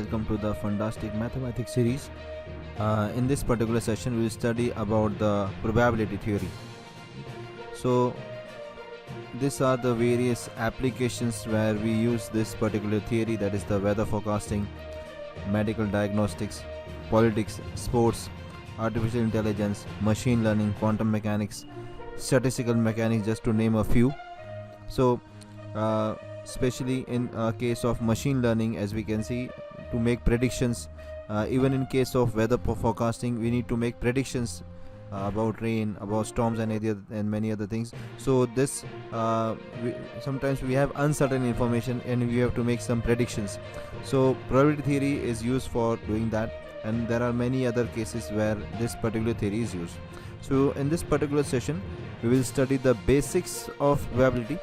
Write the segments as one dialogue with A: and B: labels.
A: welcome to the Fantastic Mathematics series. In this particular session, we will study about the probability theory. So, these are the various applications where we use this particular theory, that is the weather forecasting, medical diagnostics, politics, sports, artificial intelligence, machine learning, quantum mechanics, statistical mechanics, just to name a few. So, especially in case of machine learning, as we can see, to make predictions, even in case of weather forecasting, we need to make predictions about rain, about storms, and many other things. So this sometimes we have uncertain information and we have to make some predictions. So probability theory is used for doing that, and there are many other cases where this particular theory is used. So in this particular session, we will study the basics of probability.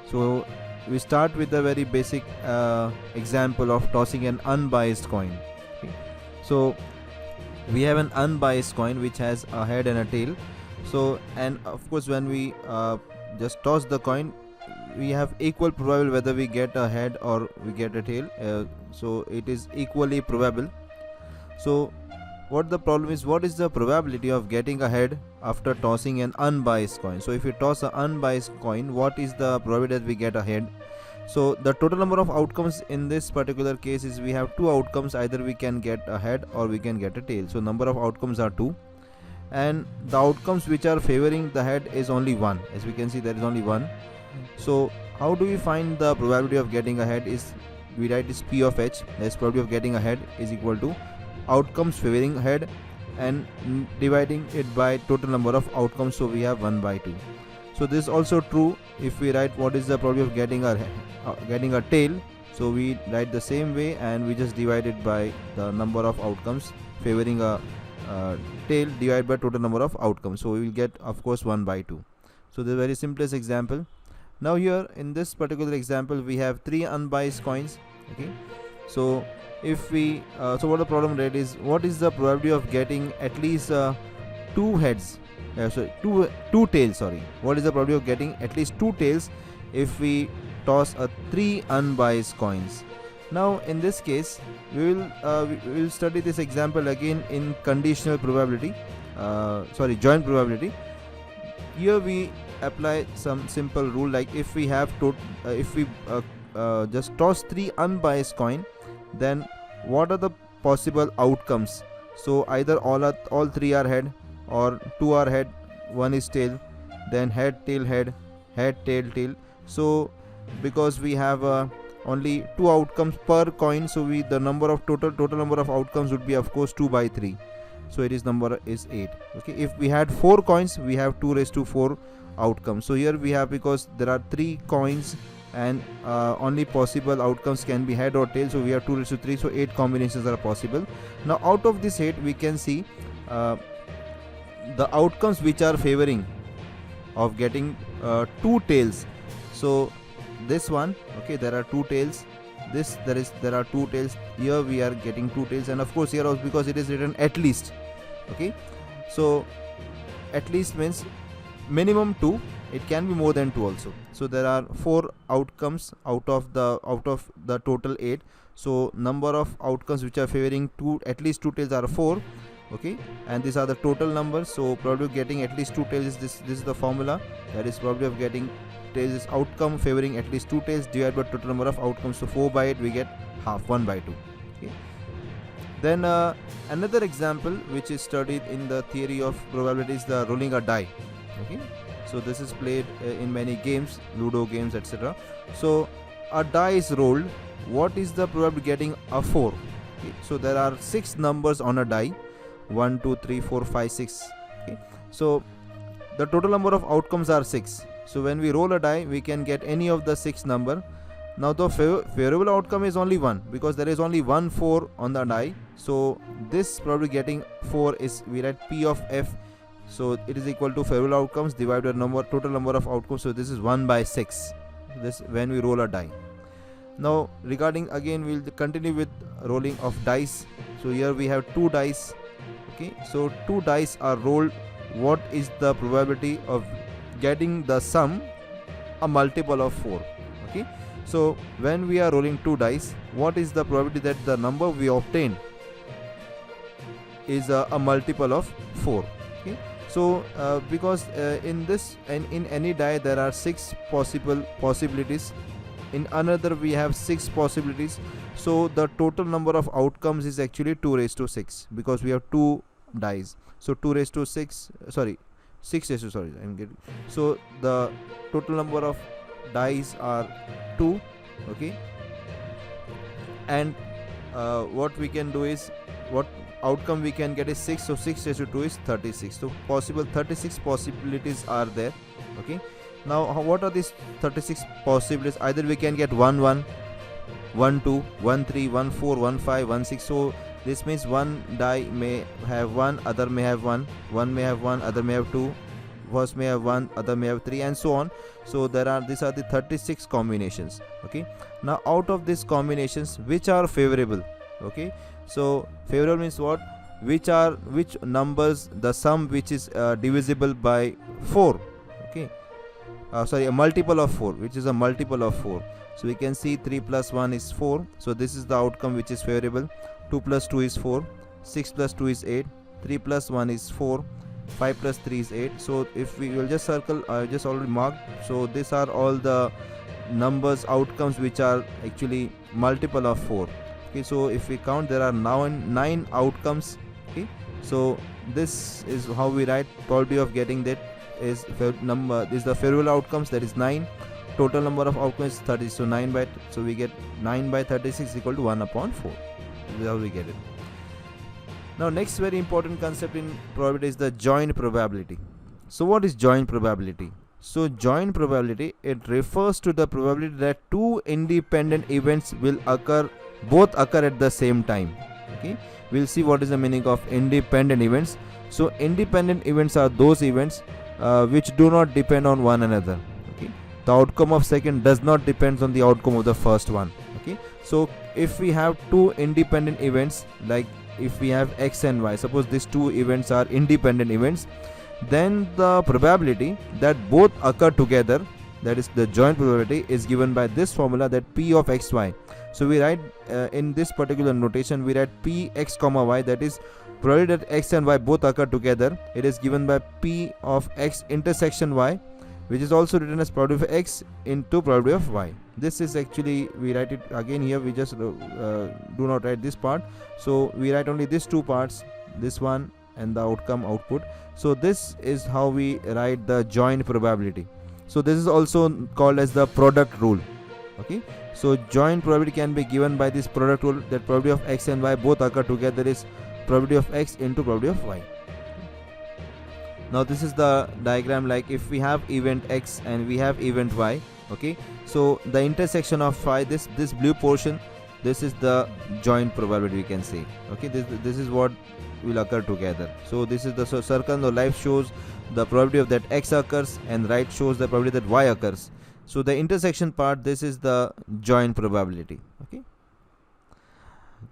A: So we start with a very basic example of tossing an unbiased coin. So we have an unbiased coin which has a head and a tail. So, and of course, when we just toss the coin, we have equal probability whether we get a head or we get a tail. So it is equally probable. So what the problem is, what is the probability of getting a head after tossing an unbiased coin? So if you toss an unbiased coin, what is the probability that we get a head? So the total number of outcomes in this particular case is we have two outcomes, either we can get a head or we can get a tail. So number of outcomes are 2, and the outcomes which are favoring the head is only 1. As we can see, there is only 1. So how do we find the probability of getting a head? Is we write is P of H, that's probability of getting a head, is equal to outcomes favoring head and dividing it by total number of outcomes, so we have 1 by 2. So this is also true if we write what is the probability of getting a tail. So we write the same way and we just divide it by the number of outcomes favoring a tail divided by total number of outcomes, so we will get, of course, 1 by 2. So the very simplest example. Now here in this particular example we have 3 unbiased coins. Okay, so if we so what the problem rate is, what is the probability of getting at least 2 heads, two tails, sorry, what is the probability of getting at least 2 tails if we toss 3 unbiased coins? Now in this case we will study this example again in conditional probability, joint probability. Here we apply some simple rule, like if we have just toss 3 unbiased coin, then what are the possible outcomes? So either all 3 are head, or 2 are head, 1 is tail, then head, tail, tail. So because we have only 2 outcomes per coin, so the total number of outcomes would be, of course, 2 by 3. So it is number is 8. Okay, if we had 4 coins, we have 2 raised to 4 outcomes. So here we have, because there are 3 coins and only possible outcomes can be head or tail, so we have 2 raised to 3, so 8 combinations are possible. Now out of this 8 we can see the outcomes which are favoring of getting 2 tails. So this one, okay, there are 2 tails, there are 2 tails, here we are getting 2 tails, and of course here also, because it is written at least. Okay, so at least means minimum 2, it can be more than 2 also. So there are 4 outcomes out of the total 8. So number of outcomes which are favoring at least 2 tails are 4. Okay, and these are the total numbers. So probability of getting at least 2 tails is this is the formula, that is probability of getting tails is outcome favoring at least 2 tails divided by total number of outcomes. So 4 by 8 we get half, 1 by 2. Okay, then another example which is studied in the theory of probability is the rolling a die. Okay, so this is played in many games, Ludo games, etc. So a die is rolled, what is the probability of getting a 4? Okay, so there are 6 numbers on a die, 1 2 3 4 5 6. Okay, so the total number of outcomes are 6. So when we roll a die, we can get any of the 6 number. Now the favorable outcome is only 1, because there is only 1 4 on the die. So this probably getting 4 is, we write P of F, so it is equal to favorable outcomes divided by total number of outcomes. So this is 1 by 6, this when we roll a die. Now regarding, again we'll continue with rolling of dice. So here we have 2 dice. Okay, so 2 dice are rolled, what is the probability of getting the sum a multiple of 4? Okay, So when we are rolling 2 dice, what is the probability that the number we obtain is a multiple of 4? Okay, so because in this and in any die there are 6 possibilities, in another we have 6 possibilities, so the total number of outcomes is actually 2 raised to 6 because we have 2 dice. So 2 raised to 6, sorry, 6 raised to, sorry, I'm getting, so the total number of dice are 2. Okay, and what we can do is, what outcome we can get is 6, so 6 raised to 2 is 36. So possible 36 possibilities are there. Okay, now what are these 36 possibilities? Either we can get 1 1, 1 2, 1 3, 1 4, 1 5, 1 6. So this means one die may have 1, other may have 1, one may have 1, other may have 2, first may have 1, other may have 3, and so on. So these are the 36 combinations. Okay, now out of these combinations, which are favorable? Okay, so favorable means what? Which numbers, the sum which is divisible by 4. Okay, sorry, a multiple of 4, which is a multiple of 4. So we can see 3 plus 1 is 4, so this is the outcome which is favorable. 2 plus 2 is 4, 6 plus 2 is 8, 3 plus 1 is 4, 5 plus 3 is 8. So if we will just circle, I just already marked. So these are all the numbers, outcomes which are actually multiple of 4. Okay, so if we count, there are now 9 outcomes. Okay, so this is how we write probability of getting that is number. This is the favorable outcomes, that is 9. Total number of outcomes is 30. So 9 by, so we get 9 by 36 equal to 1 upon 4. This is how we get it. Now next very important concept in probability is the joint probability. So what is joint probability? So joint probability, it refers to the probability that two independent events will both occur at the same time. Okay, we'll see what is the meaning of independent events. So independent events are those events which do not depend on one another. Okay, the outcome of second does not depend on the outcome of the first one. Okay, so if we have two independent events, like if we have x and y, suppose these two events are independent events, then the probability that both occur together, that is the joint probability, is given by this formula, that p of xy. So we write in this particular notation, we write p x comma y, that is probability that x and y both occur together. It is given by p of x intersection y, which is also written as probability of x into probability of y. This is actually, we write it again here, we just do not write this part. So we write only these two parts, this one and the outcome output. So this is how we write the joint probability. So this is also called as the product rule. Okay, so joint probability can be given by this product rule, that probability of x and y both occur together is probability of x into probability of y. Now this is the diagram, like if we have event x and we have event y. Okay, so the intersection of phi, this blue portion, this is the joint probability, we can say. Okay, this is what will occur together. So this is the circle on the left shows the probability of that x occurs, and right shows the probability that y occurs. So the intersection part, this is the joint probability. Okay,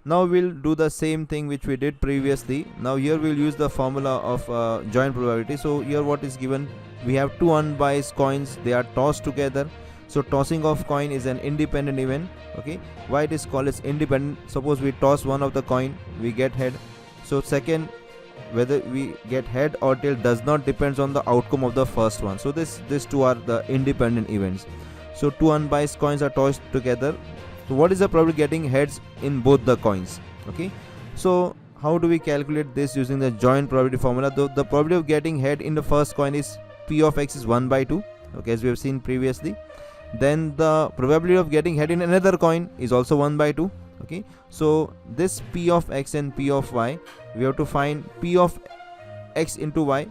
A: now we'll do the same thing which we did previously. Now here we'll use the formula of joint probability. So here what is given, we have two unbiased coins, they are tossed together. So tossing of coin is an independent event. Okay, why it is called as independent? Suppose we toss one of the coin, we get head. So second, whether we get head or tail does not depends on the outcome of the first one. So these two are the independent events. So two unbiased coins are tossed together. So what is the probability getting heads in both the coins? Okay, so how do we calculate this using the joint probability formula? The probability of getting head in the first coin is p of x is 1 by 2. Okay, as we have seen previously. Then the probability of getting head in another coin is also 1 by 2. Okay, so this p of x and p of y, we have to find p of x into y,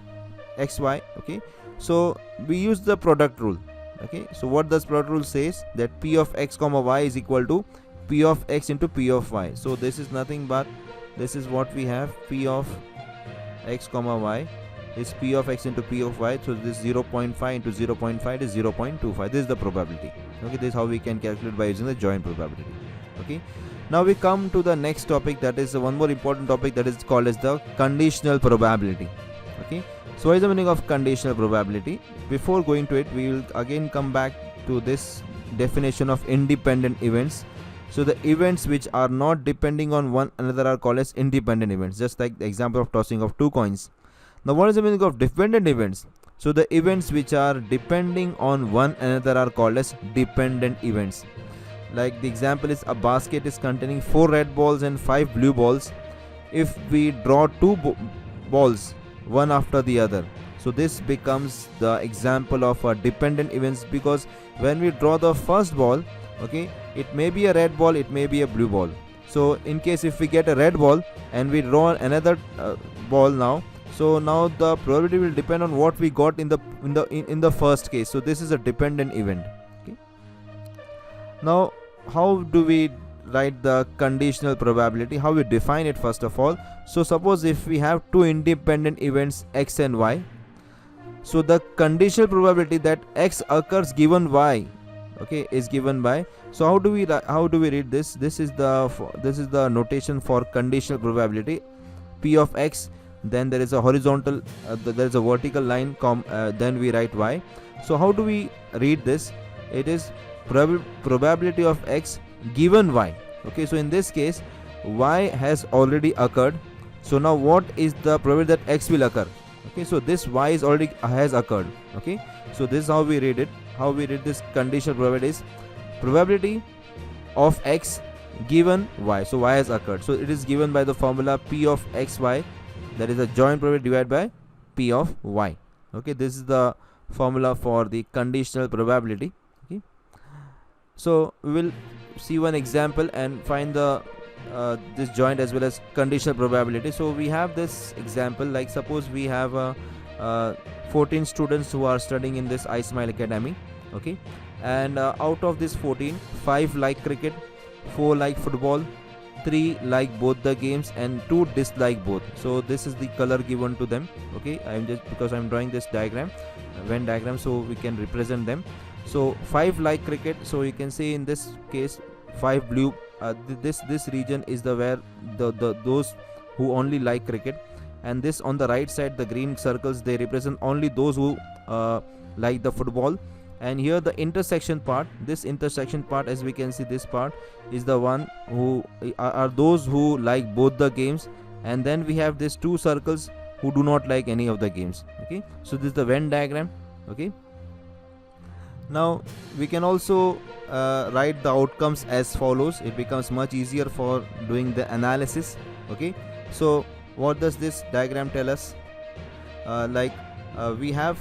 A: xy. Okay, so we use the product rule. Okay, so what does product rule says, that p of x comma y is equal to p of x into p of y. So this is nothing but, this is what we have, p of x comma y is p of x into p of y. So this 0.5 into 0.5 is 0.25. This is the probability. Okay, this is how we can calculate by using the joint probability. Okay, now we come to the next topic, that is one more important topic, that is called as the conditional probability. Okay, so what is the meaning of conditional probability? Before going to it, we will again come back to this definition of independent events. So the events which are not depending on one another are called as independent events, just like the example of tossing of two coins. Now what is the meaning of dependent events? So the events which are depending on one another are called as dependent events. Like the example is, a basket is containing 4 red balls and 5 blue balls. If we draw two balls one after the other, so this becomes the example of a dependent events, because when we draw the first ball, okay, it may be a red ball, it may be a blue ball. So in case if we get a red ball and we draw another ball now, so now the probability will depend on what we got in the first case. So this is a dependent event. Okay. Now how do we write the conditional probability? How we define it first of all? So suppose if we have two independent events x and y, so the conditional probability that x occurs given y, okay, is given by. So how do we read this? This is the notation for conditional probability. P of x, then there is a horizontal, there is a vertical line, then we write y. So how do we read this? It is probability of x given y. Okay, so in this case y has already occurred. So now what is the probability that x will occur? Okay, so this y is already has occurred. Okay, so this is how we read it. How we read this conditional probability is probability of x given y. So y has occurred, so it is given by the formula p of xy, that is a joint probability divided by p of y. Okay, this is the formula for the conditional probability. Okay, so we will see one example and find the this joint as well as conditional probability. So we have this example, like suppose we have 14 students who are studying in this iSmile Academy. Okay, and out of this 14, 5 like cricket, 4 like football, 3 like both the games, and 2 dislike both. So this is the color given to them. Okay, I'm just, because I'm drawing this diagram, Venn diagram, so we can represent them. So 5 like cricket, so you can say in this case 5 blue. This region is the where those who only like cricket, and this on the right side, the green circles, they represent only those who like the football. And here the intersection part, this intersection part, as we can see, this part is the one who are those who like both the games, and then we have these 2 circles who do not like any of the games. Okay, so this is the Venn diagram. Okay, now we can also write the outcomes as follows. It becomes much easier for doing the analysis. Okay, so what does this diagram tell us? We have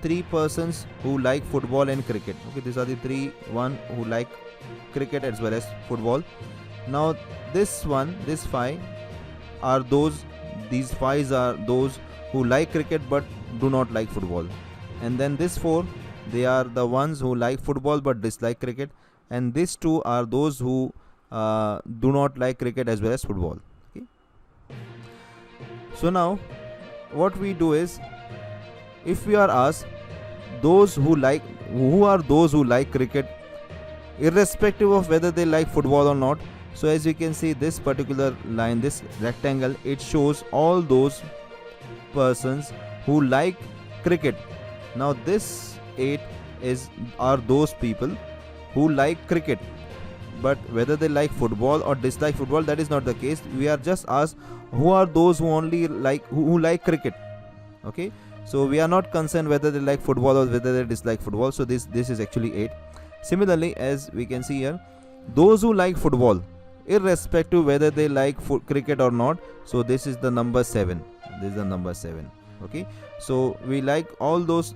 A: 3 persons who like football and cricket. Okay, these are the 3 who like cricket as well as football. Now this 5 are those, these 5s are those who like cricket but do not like football. And then this 4, they are the ones who like football but dislike cricket, and these 2 are those who do not like cricket as well as football. Okay, so now what we do is, if we are asked who are those who like cricket irrespective of whether they like football or not, so as you can see, this particular line, this rectangle, it shows all those persons who like cricket. Now this 8 are those people who like cricket, but whether they like football or dislike football, that is not the case. We are just asked who are those who only like who like cricket. Okay, so we are not concerned whether they like football or whether they dislike football. So this is actually 8. Similarly, as we can see here, those who like football irrespective whether they like cricket or not, so this is the number 7. This is the number 7. Okay, so we like all those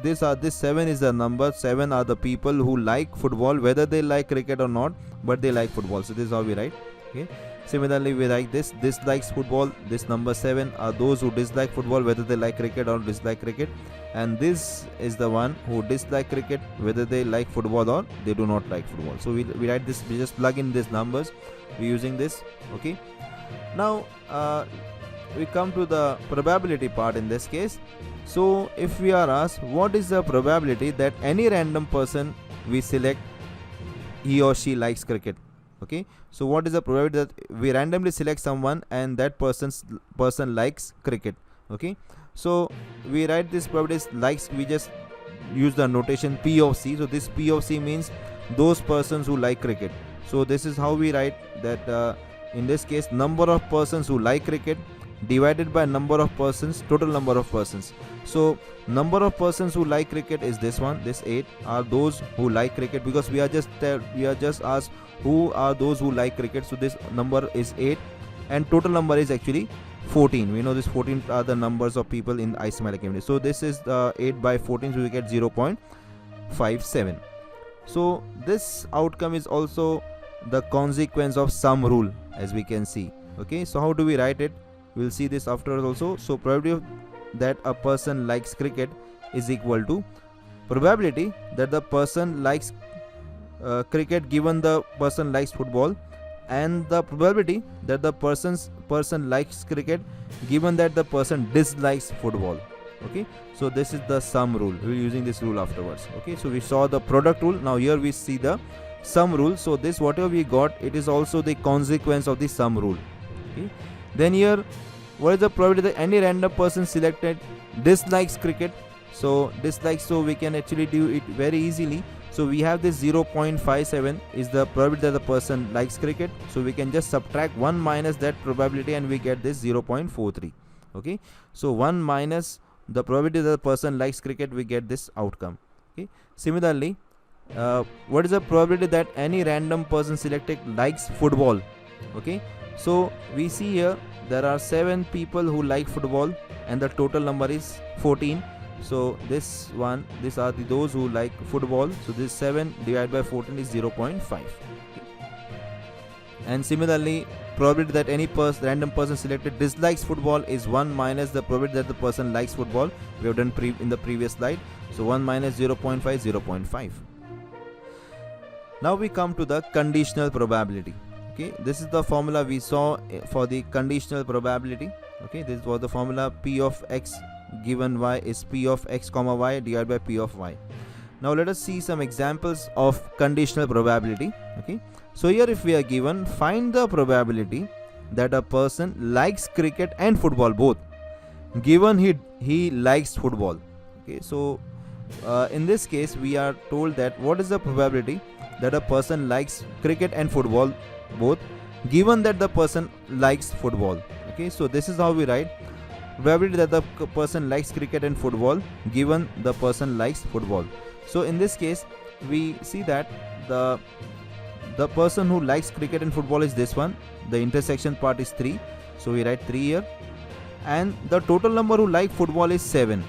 A: this 7 is the number. 7 are the people who like football whether they like cricket or not, but they like football. So this is how we write. Okay, similarly we write this dislikes football. This number 7 are those who dislike football whether they like cricket or dislike cricket, and this is the one who dislike cricket whether they like football or they do not like football. So we write this, we just plug in these numbers, we using this. Okay, now we come to the probability part in this case. So if we are asked what is the probability that any random person we select, he or she likes cricket. Okay, so what is the probability that we randomly select someone and that person likes cricket. Okay, so we write this probability likes, we just use the notation P of C. So this P of C means those persons who like cricket. So this is how we write that in this case, number of persons who like cricket divided by number of persons, total number of persons. So number of persons who like cricket is this one, this 8 are those who like cricket, because we are just asked who are those who like cricket. So this number is 8 and total number is actually 14. We know this 14 are the numbers of people in isomalic community. So this is 8 by 14, so we get 0.57. So this outcome is also the consequence of sum rule, as we can see. Okay, so how do we write it? We'll see this afterwards also. So probability that a person likes cricket is equal to probability that the person likes cricket given the person likes football, and the probability that the person likes cricket given that the person dislikes football. Okay, so this is the sum rule. We're using this rule afterwards. Okay, so we saw the product rule. Now here we see the sum rule. So this whatever we got, it is also the consequence of the sum rule. Okay, then here what is the probability that any random person selected dislikes cricket? So dislikes, so we can actually do it very easily. So we have this 0.57 is the probability that the person likes cricket. So we can just subtract 1 minus that probability and we get this 0.43. Okay, so 1 minus the probability that the person likes cricket, we get this outcome. Okay, similarly, what is the probability that any random person selected likes football? Okay, so we see here there are 7 people who like football and the total number is 14. So these are those who like football. So this 7 divided by 14 is 0.5. Okay. And similarly, probability that any random person selected dislikes football is 1 minus the probability that the person likes football. We have done in the previous slide. So 1 minus 0.5, 0.5. Now we come to the conditional probability. Okay, this is the formula we saw for the conditional probability. Okay, this was the formula P of x given y is P of x comma y divided by P of y. Now let us see some examples of conditional probability. Okay, so here if we are given, find the probability that a person likes cricket and football both, given he likes football. Okay, so in this case we are told that what is the probability that a person likes cricket and football both, given that the person likes football. Okay, so this is how we write probability that the person likes cricket and football given the person likes football. So in this case we see that the person who likes cricket and football is this one, the intersection part is 3, so we write 3 here, and the total number who like football is 7.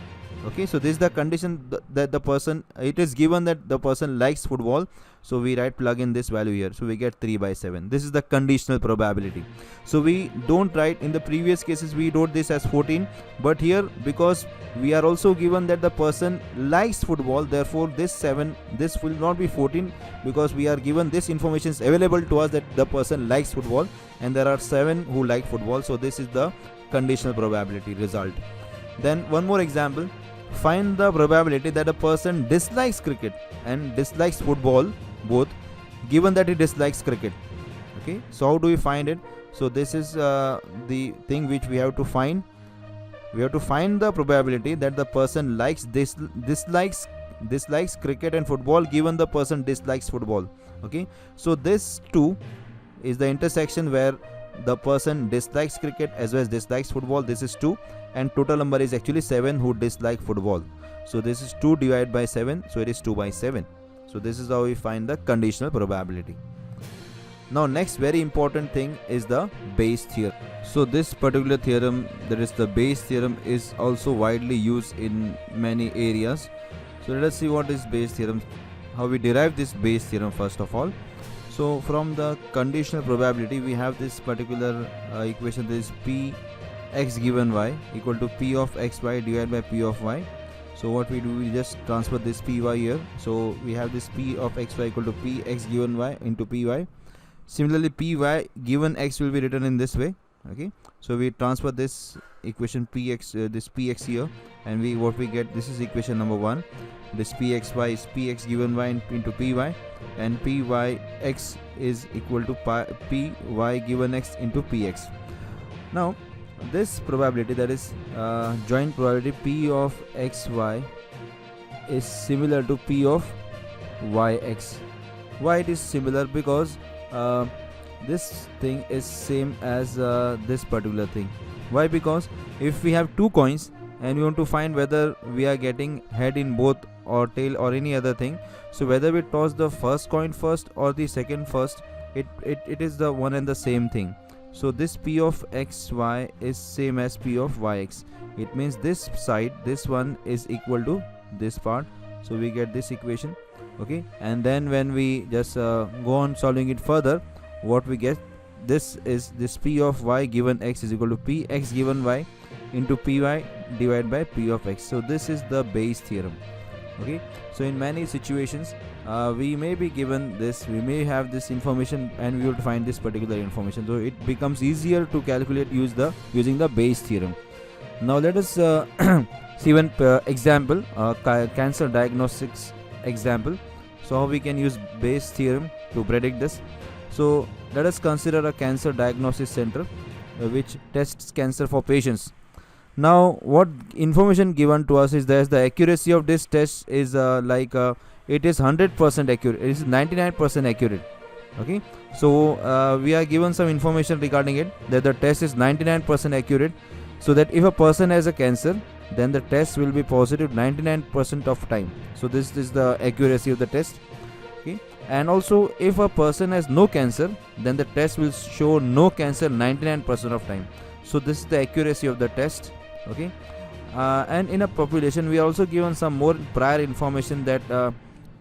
A: Okay, so this is the condition that the person, it is given that the person likes football, so we plug in this value here, so we get 3 by 7. This is the conditional probability. So we don't write, in the previous cases we wrote this as 14, but here because we are also given that the person likes football, therefore this will not be 14, because we are given this information is available to us that the person likes football and there are 7 who like football. So this is the conditional probability result. Then one more example, find the probability that a person dislikes cricket and dislikes football both, given that he dislikes cricket. Okay, so how do we find it? So this is the thing which we have to find. We have to find the probability that the person dislikes cricket and football, given the person dislikes football. Okay, so this 2 is the intersection where the person dislikes cricket as well as dislikes football. This is 2, and total number is actually 7 who dislike football. So this is 2 divided by 7, so it is 2 by 7. So this is how we find the conditional probability. Now next very important thing is the Bayes theorem. So this particular theorem, that is the Bayes theorem, is also widely used in many areas. So let us see what is Bayes theorem, how we derive this Bayes theorem first of all. So from the conditional probability we have this particular equation, that is P x given y equal to P of xy divided by P of y. So what we do, we just transfer this Py here. So we have this P of xy equal to P x given y into Py. Similarly Py given x will be written in this way. Okay, so we transfer this equation Px, this Px here, and what we get, this is equation number 1. This Pxy is Px given y into Py, and Pyx is equal to Py given x into Px. Now this probability, that is joint probability P of xy is similar to P of yx. Why it is similar? Because this thing is same as this particular thing. Why? Because if we have two coins and we want to find whether we are getting head in both or tail or any other thing, so whether we toss the first coin first or the second first, it is the one and the same thing. So this P of xy is same as P of yx. It means this side, this one is equal to this part. So we get this equation. Okay, and then when we just go on solving it further, what we get, this is this P of y given x is equal to P x given y into Py divided by P of x. So this is the Bayes theorem. Okay, so in many situations we may be given this, we may have this information and we will find this particular information, so it becomes easier to calculate using the Bayes theorem. Now let us see one example, cancer diagnostics example. So how we can use Bayes theorem to predict this. So let us consider a cancer diagnosis center which tests cancer for patients. Now what information given to us is that the accuracy of this test is it is 100% accurate, it is 99% accurate. Okay, so we are given some information regarding it, that the test is 99% accurate, so that if a person has a cancer, then the test will be positive 99% of time. So this is the accuracy of the test. Okay, and also if a person has no cancer, then the test will show no cancer 99% of time. So this is the accuracy of the test. Okay, and in a population we are also given some more prior information that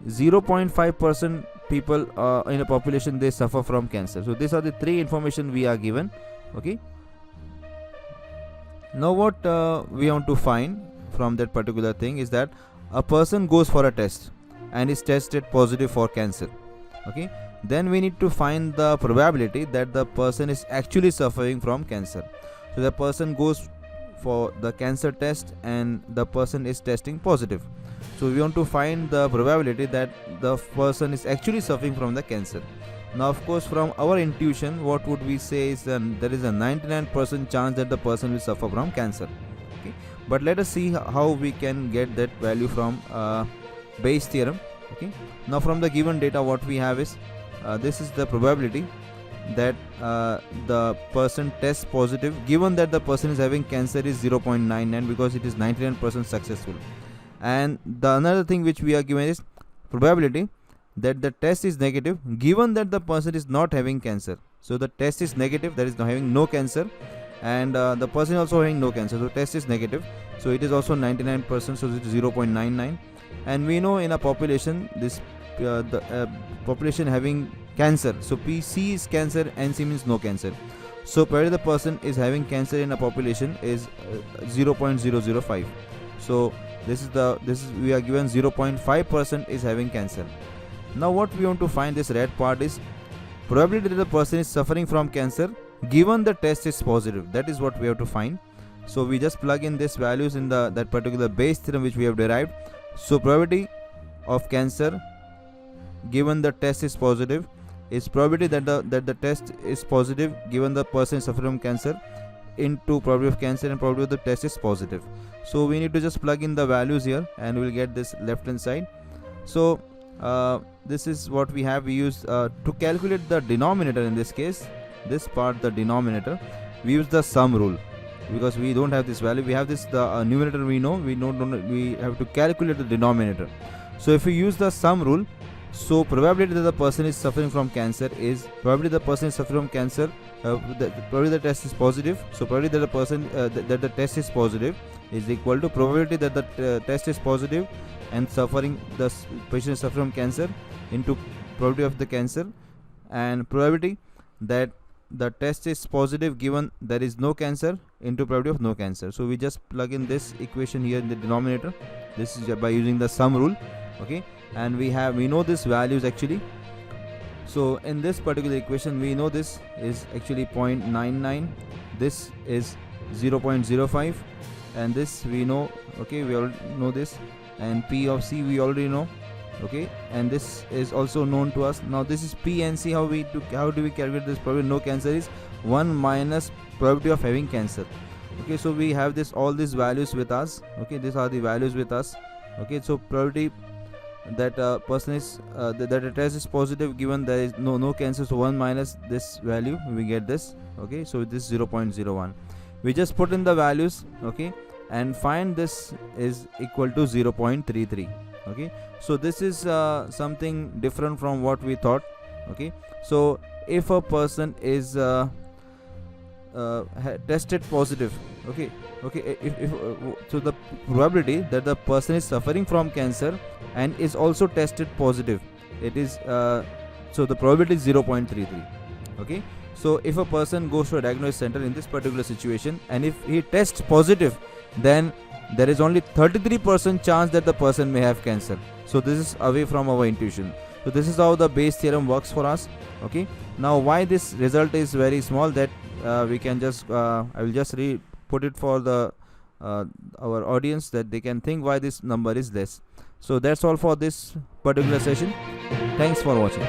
A: 0.5% people in a population they suffer from cancer. So these are the three information we are given. Okay, now what we want to find from that particular thing is that a person goes for a test and is tested positive for cancer. Okay, then we need to find the probability that the person is actually suffering from cancer. So the person goes for the cancer test and the person is testing positive. So we want to find the probability that the person is actually suffering from the cancer. Now of course from our intuition, what would we say is that there is a 99% chance that the person will suffer from cancer. Okay, but let us see how we can get that value from Bayes theorem. Okay, now from the given data what we have is this is the probability that the person tests positive, given that the person is having cancer, is 0.99 because it is 99% successful. And the another thing which we are given is probability that the test is negative, given that the person is not having cancer. So the test is negative, that is not having no cancer, and the person is also having no cancer, so test is negative, so it is also 99%, so it is 0.99. And we know in a population this population having cancer, so PC is cancer and C means no cancer. So probably the person is having cancer in a population is 0.005. So this is we are given 0.5% is having cancer. Now what we want to find, this red part, is probability that the person is suffering from cancer given the test is positive. That is what we have to find. So we just plug in these values in that particular Bayes theorem which we have derived. So probability of cancer given the test is positive is probability that the test is positive given the person is suffering from cancer into probability of cancer and probability of the test is positive. So we need to just plug in the values here and we will get this left hand side. So this is what we have. We use to calculate the denominator, in this case this part, the denominator, we use the sum rule because we don't have this value. We have this the numerator, we know, we have to calculate the denominator. So if we use the sum rule, so probability that the person is suffering from cancer is probability the person is suffering from cancer, probability the test is positive, so probability that the person that the test is positive is equal to probability that the test is positive and the patient is suffering from cancer into probability of the cancer, and probability that the test is positive given there is no cancer into probability of no cancer. So we just plug in this equation here in the denominator. This is by using the sum rule. Okay, and we know this values actually. So in this particular equation we know this is actually 0.99, this is 0.05, and this we know. Okay, we all know this, and P of C we already know. Okay, and this is also known to us. Now this is P and C. How do we calculate this probability no cancer is 1 minus probability of having cancer. Okay, so we have all these values with us. Okay, these are the values with us. Okay, so probability that a person is that a test is positive given there is no cancer, so 1 minus this value we get this. Okay, so this 0.01 we just put in the values, okay, and find this is equal to 0.33. okay, so this is something different from what we thought. Okay, so if a person is tested positive, okay, if so the probability that the person is suffering from cancer and is also tested positive, it is so the probability is 0.33. okay, so if a person goes to a diagnosis center in this particular situation and if he tests positive, then there is only 33% chance that the person may have cancer. So this is away from our intuition. So this is how the Bayes theorem works for us. Okay, now why this result is very small, that we can just I will just put it for the our audience, that they can think why this number is less. So that's all for this particular session. Thanks for watching.